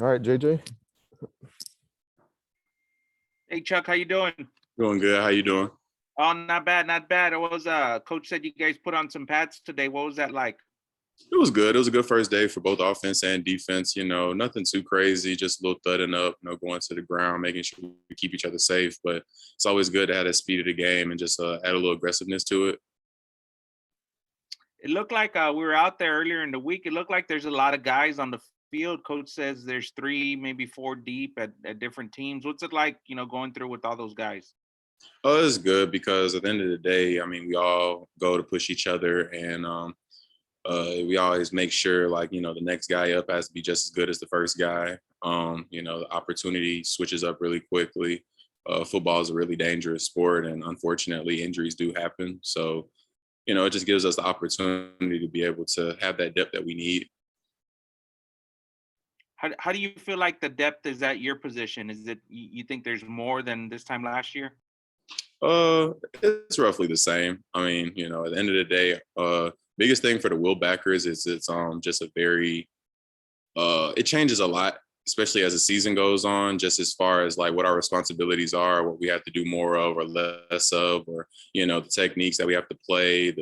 All right, JJ. Hey Chuck, how you doing? Doing good. How you doing? Oh, not bad, not bad. It was coach said you guys put on some pads today. What was that like? It was good. It was a good first day for both offense and defense. Nothing too crazy, just a little thudding up, going to the ground, making sure we keep each other safe. But it's always good to have that speed of the game and just add a little aggressiveness to it. It looked like we were out there earlier in the week. It looked like there's a lot of guys on the field. Coach says there's 3, maybe 4 deep at different teams. What's it like, going through with all those guys? Oh, it's good because at the end of the day, we all go to push each other, and we always make sure, the next guy up has to be just as good as the first guy. The opportunity switches up really quickly. Football is a really dangerous sport, and unfortunately, injuries do happen. So, it just gives us the opportunity to be able to have that depth that we need. How do you feel like the depth is at your position? Is it you think there's more than this time last year? It's roughly the same. At the end of the day, biggest thing for the Will backers is it's just a very it changes a lot, especially as the season goes on, just as far as what our responsibilities are, what we have to do more of or less of, or the techniques that we have to play,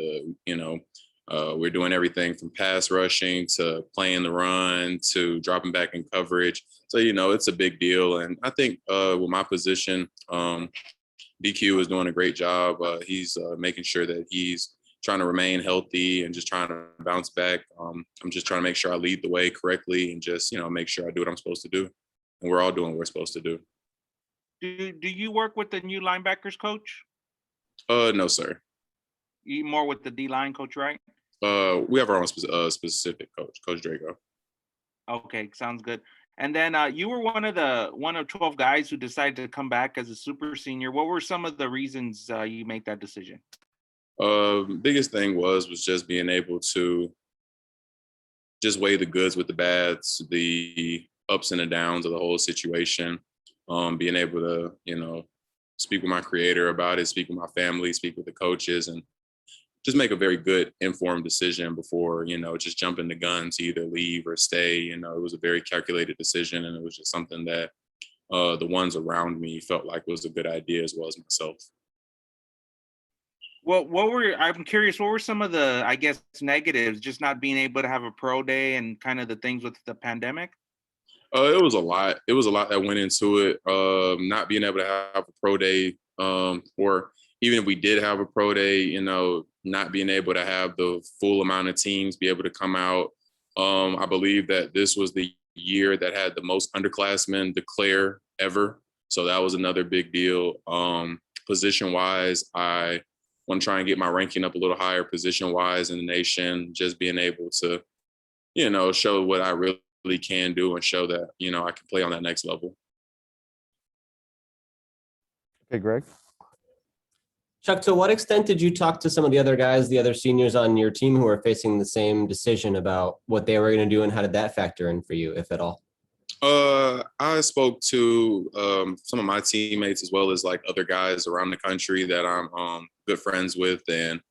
we're doing everything from pass rushing to playing the run to dropping back in coverage. So it's a big deal. And I think with my position, DQ is doing a great job. He's making sure that he's trying to remain healthy and just trying to bounce back. I'm just trying to make sure I lead the way correctly and just, make sure I do what I'm supposed to do. And we're all doing what we're supposed to do. Do you work with the new linebackers coach? No, sir. You more with the D-line coach, right? We have our own specific coach, Coach Drago. Okay, sounds good. And then you were one of 12 guys who decided to come back as a super senior. What were some of the reasons you made that decision? Biggest thing was just being able to just weigh the goods with the bads, the ups and the downs of the whole situation. Being able to, speak with my creator about it, speak with my family, speak with the coaches, and just make a very good informed decision before, just jumping the gun to either leave or stay. It was a very calculated decision, and it was just something that the ones around me felt like was a good idea, as well as myself. Well, I'm curious, what were some of the, I guess, negatives, just not being able to have a pro day and kind of the things with the pandemic? It was a lot. It was a lot that went into it. Not being able to have a pro day, or even if we did have a pro day, not being able to have the full amount of teams be able to come out. I believe that this was the year that had the most underclassmen declare ever. So that was another big deal. Position-wise, I want to try and get my ranking up a little higher position-wise in the nation, just being able to, show what I really can do and show that, I can play on that next level. Okay, Greg. Chuck, to what extent did you talk to some of the other guys, the other seniors on your team who are facing the same decision about what they were going to do, and how did that factor in for you, if at all? I spoke to some of my teammates, as well as other guys around the country that I'm good friends with. And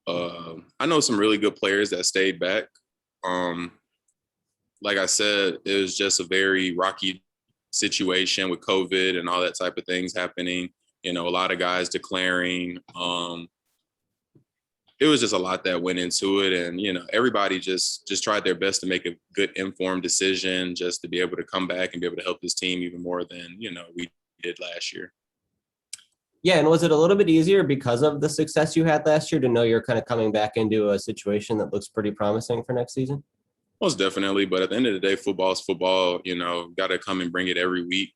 I know some really good players that stayed back. Like I said, it was just a very rocky situation with COVID and all that type of things happening. A lot of guys declaring. It was just a lot that went into it. And, everybody just tried their best to make a good informed decision, just to be able to come back and be able to help this team even more than, we did last year. Yeah. And was it a little bit easier because of the success you had last year to know you're kind of coming back into a situation that looks pretty promising for next season? Most definitely. But at the end of the day, football is football. Got to come and bring it every week.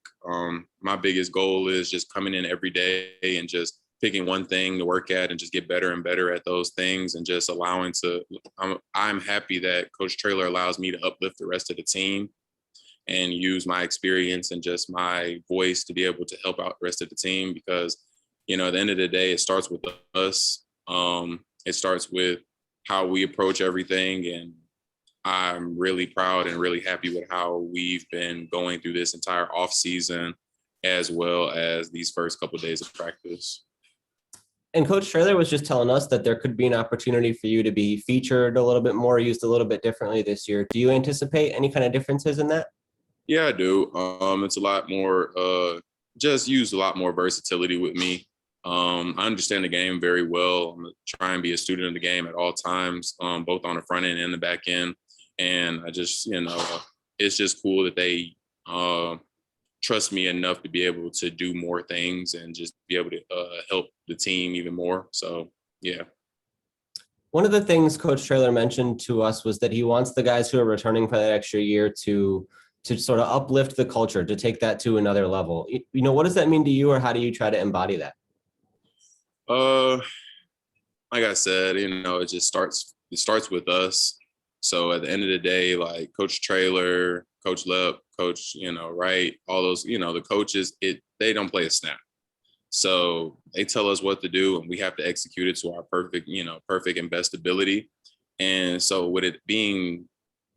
My biggest goal is just coming in every day and just picking one thing to work at and just get better and better at those things, and just allowing to, I'm happy that Coach Traylor allows me to uplift the rest of the team and use my experience and just my voice to be able to help out the rest of the team, because, at the end of the day, it starts with us. It starts with how we approach everything. And I'm really proud and really happy with how we've been going through this entire off season, as well as these first couple of days of practice. And Coach Traylor was just telling us that there could be an opportunity for you to be featured a little bit more, used a little bit differently this year. Do you anticipate any kind of differences in that? Yeah, I do. It's a lot more, just use a lot more versatility with me. I understand the game very well. I'm gonna try and be a student of the game at all times, both on the front end and the back end. And I just, it's just cool that they trust me enough to be able to do more things and just be able to help the team even more. So, yeah. One of the things Coach Traylor mentioned to us was that he wants the guys who are returning for that extra year to sort of uplift the culture, to take that to another level. What does that mean to you, or how do you try to embody that? Like I said, it starts with us. So at the end of the day, like Coach Traylor, Coach Lep, Coach, Wright, all those, the coaches, they don't play a snap. So they tell us what to do and we have to execute it to our perfect and best ability. And so with it being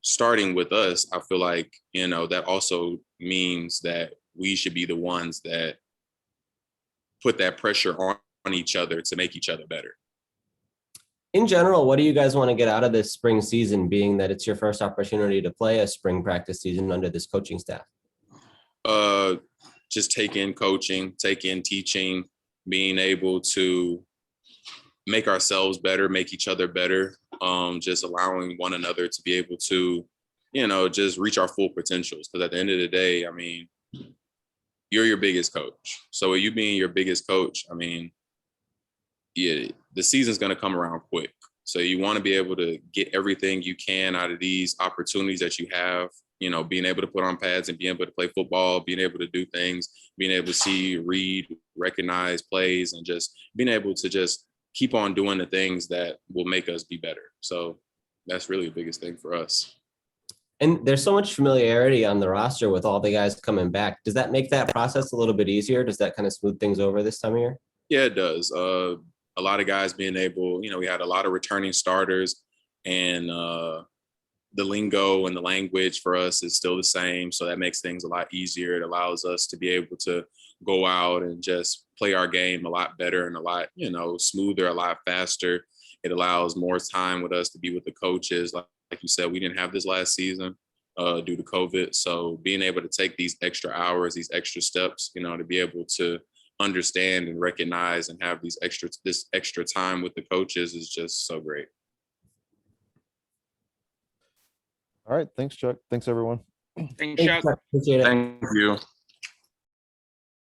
starting with us, I feel like, that also means that we should be the ones that put that pressure on each other to make each other better. In general, what do you guys want to get out of this spring season, being that it's your first opportunity to play a spring practice season under this coaching staff? Just take in coaching, take in teaching, being able to make ourselves better, make each other better, just allowing one another to be able to, just reach our full potentials. Because at the end of the day, I mean, you're your biggest coach. So you being your biggest coach, I mean, yeah, the season's going to come around quick. So you want to be able to get everything you can out of these opportunities that you have, being able to put on pads and being able to play football, being able to do things, being able to see, read, recognize plays, and just being able to just keep on doing the things that will make us be better. So that's really the biggest thing for us. And there's so much familiarity on the roster with all the guys coming back. Does that make that process a little bit easier? Does that kind of smooth things over this time of year? Yeah, it does. A lot of guys being able, we had a lot of returning starters, and the lingo and the language for us is still the same. So that makes things a lot easier. It allows us to be able to go out and just play our game a lot better and a lot, smoother, a lot faster. It allows more time with us to be with the coaches. Like you said, we didn't have this last season due to COVID. So being able to take these extra hours, these extra steps, to be able to understand and recognize and have this extra time with the coaches is just so great. All right. Thanks, Chuck. Thanks, everyone. Thanks, Chuck. Appreciate it. Thank you.